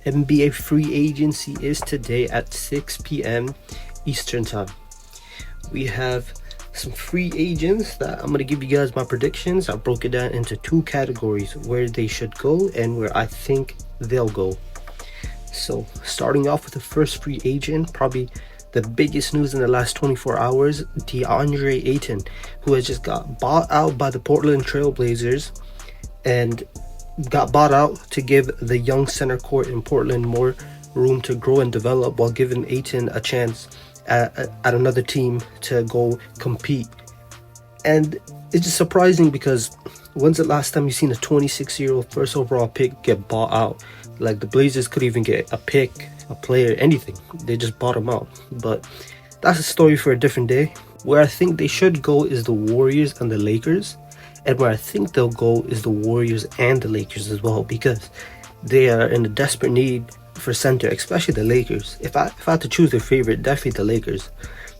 NBA free agency is today at 6 p.m. Eastern time. We have some free agents that I'm going to give you guys my predictions. I broke it down into two categories, where they should go and where I think they'll go. So starting off with the first free agent, probably the biggest news in the last 24 hours, DeAndre Ayton, who has just got bought out by the Portland Trail Blazers and got bought out to give the young center court in Portland more room to grow and develop, while giving Ayton a chance at another team to go compete. And it's just surprising because when's the last time you've seen a 26-year-old first overall pick get bought out? Like, the Blazers could even get a pick, a player, anything. They just bought him out. But that's a story for a different day. Where I think they should go is the Warriors and the Lakers. And where I think they'll go is the Warriors and the Lakers as well, because they are in a desperate need for center, especially the Lakers. If I had to choose their favorite, definitely the Lakers,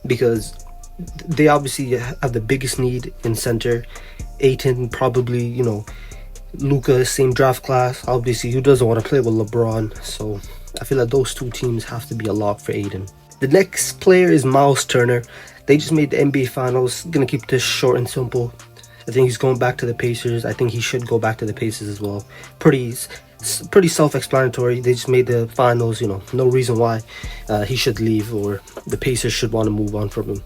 because they obviously have the biggest need in center. Ayton, probably, Luka, same draft class. Obviously, who doesn't want to play with LeBron? So I feel like those two teams have to be a lock for Ayton. The next player is Miles Turner. They just made the NBA Finals. Gonna keep this short and simple. I think he's going back to the Pacers. I think he should go back to the Pacers as well. Pretty self-explanatory. They just made the Finals. No reason why he should leave or the Pacers should want to move on from him.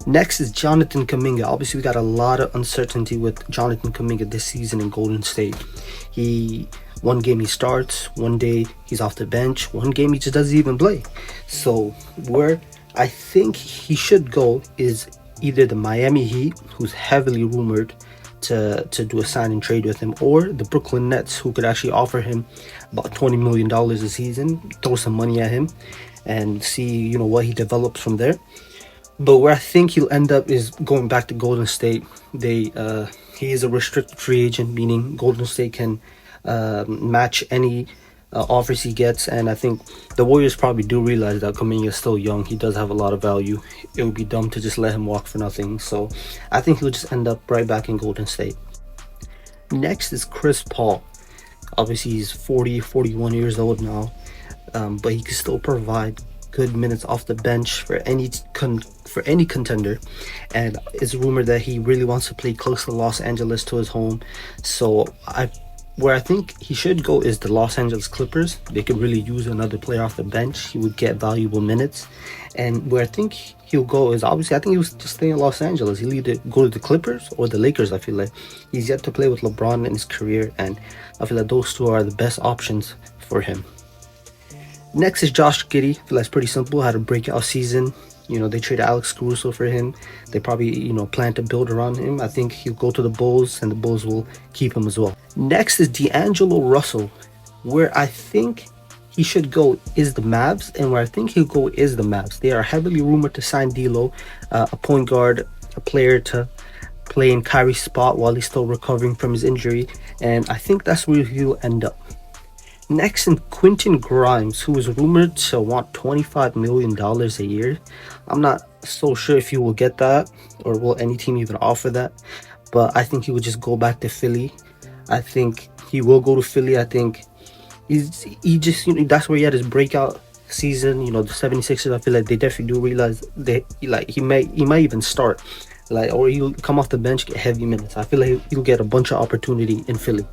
Next is Jonathan Kuminga. Obviously, we got a lot of uncertainty with Jonathan Kuminga this season in Golden State. One game he starts, one day he's off the bench, one game he just doesn't even play. So where I think he should go is either the Miami Heat, who's heavily rumored to do a sign and trade with him, or the Brooklyn Nets, who could actually offer him about $20 million a season, throw some money at him and see what he develops from there. But where I think he'll end up is going back to Golden State. He is a restricted free agent, meaning Golden State can match any offers he gets. And I think the Warriors probably do realize that Kuminga is still young. He does have a lot of value. It would be dumb to just let him walk for nothing. So I think he'll just end up right back in Golden State. Next is Chris Paul. Obviously, he's 41 years old now, but he can still provide good minutes off the bench for any contender, and it's rumored that he really wants to play close to Los Angeles, to his home. So where I think he should go is the Los Angeles Clippers. They could really use another player off the bench. He would get valuable minutes. And where I think he'll go is, obviously, I think he was just staying in Los Angeles. He'll either go to the Clippers or the Lakers. I feel like he's yet to play with LeBron in his career, and I feel like those two are the best options for him. Next is Josh Giddey. I feel like it's pretty simple. Had a breakout season. They traded Alex Caruso for him. They probably, plan to build around him. I think he'll go to the Bulls, and the Bulls will keep him as well. Next is D'Angelo Russell. Where I think he should go is the Mavs, and where I think he'll go is the Mavs. They are heavily rumored to sign D'Lo, a point guard, a player to play in Kyrie's spot while he's still recovering from his injury, and I think that's where he'll end up. Next is Quentin Grimes, who is rumored to want $25 million a year. I'm not so sure if he will get that, or will any team even offer that, but I think he would just go back to Philly. I think he will go to Philly. I think he just that's where he had his breakout season. The 76ers, I feel like they definitely do realize that he might even start, or he'll come off the bench, get heavy minutes. I feel like he'll get a bunch of opportunity in Philly.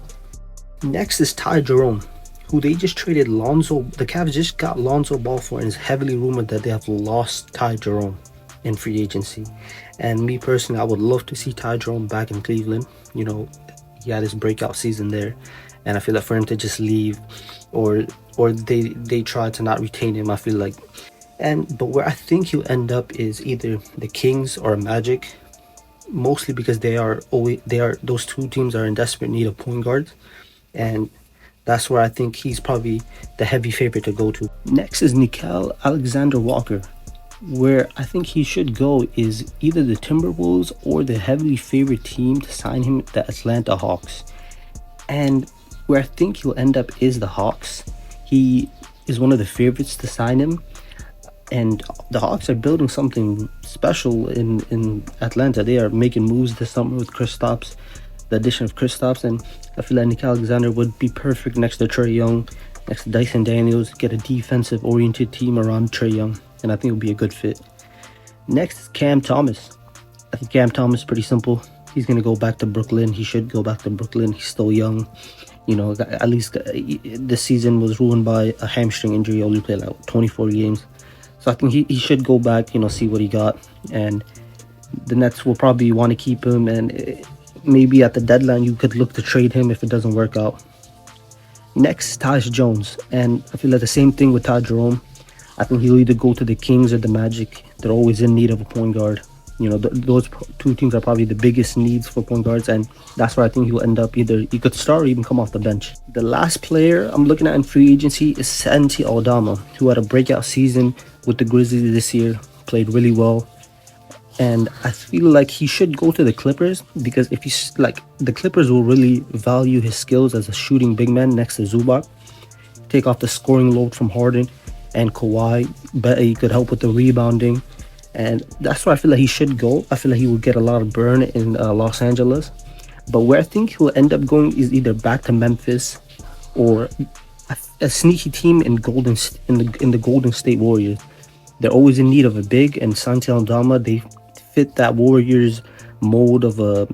Next is Ty Jerome, who they just traded Lonzo. The Cavs just got Lonzo Ball for, and it's heavily rumored that they have lost Ty Jerome in free agency. And me personally, I would love to see Ty Jerome back in Cleveland. He had his breakout season there, and I feel like for him to just leave, or they try to not retain him, I feel like. But where I think he'll end up is either the Kings or Magic, mostly because those two teams are in desperate need of point guards, and that's where I think he's probably the heavy favorite to go to. Next is Nickeil Alexander-Walker. Where I think he should go is either the Timberwolves or the heavily favored team to sign him, the Atlanta Hawks. And where I think he'll end up is the Hawks. He is one of the favorites to sign him. And the Hawks are building something special in Atlanta. They are making moves this summer with the addition of Kristaps, and I feel like Nickeil Alexander would be perfect next to Trae Young next to Dyson Daniels, get a defensive-oriented team around Trae Young, and I think it'll be a good fit. Next is Cam Thomas. I think Cam Thomas is pretty simple. He's going to go back to Brooklyn. He should go back to Brooklyn. He's still young. You know, at least this season was ruined by a hamstring injury. He only played like 24 games. So I think he should go back, you know, see what he got. And the Nets will probably want to keep him. And maybe at the deadline, you could look to trade him if it doesn't work out. Next, Taj Jones. And I feel like the same thing with Ty Jerome. I think he'll either go to the Kings or the Magic. They're always in need of a point guard. You know, those two teams are probably the biggest needs for point guards, and that's where I think he'll end up. Either he could start or even come off the bench. The last player I'm looking at in free agency is Santi Aldama, who had a breakout season with the Grizzlies this year, played really well. And I feel like he should go to the Clippers, because if he's like, the Clippers will really value his skills as a shooting big man next to Zubac, take off the scoring load from Harden and Kawhi. But he could help with the rebounding. And that's where I feel like he should go. I feel like he will get a lot of burn in Los Angeles. But where I think he'll end up going is either back to Memphis or a sneaky team in the Golden State Warriors. They're always in need of a big, and Santi Aldama, they fit that Warriors mold of a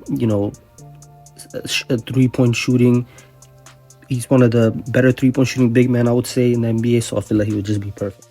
three-point shooting. He's one of the better three-point shooting big men, I would say, in the NBA. So I feel like he would just be perfect.